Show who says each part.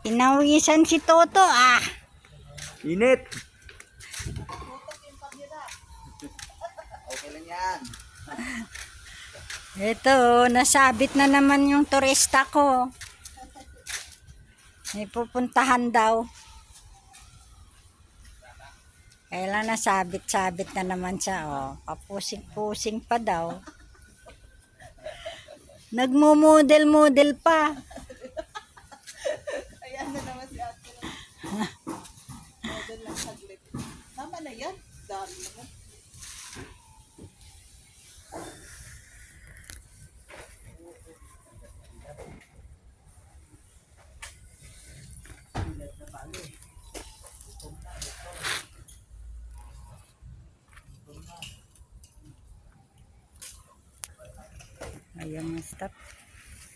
Speaker 1: Pinawisan si Toto ah.
Speaker 2: Init. Okay lang yan.
Speaker 1: Ito, nasabit na naman yung turista ko. May pupuntahan daw. Kailan nasabit-sabit na naman siya. Oh. Kapusing-pusing pa daw. Nagmo-model-model pa.
Speaker 3: Ayan na naman si ate. Model lang saglit. Tama na yan. Dami naman.
Speaker 1: Ayan, stop.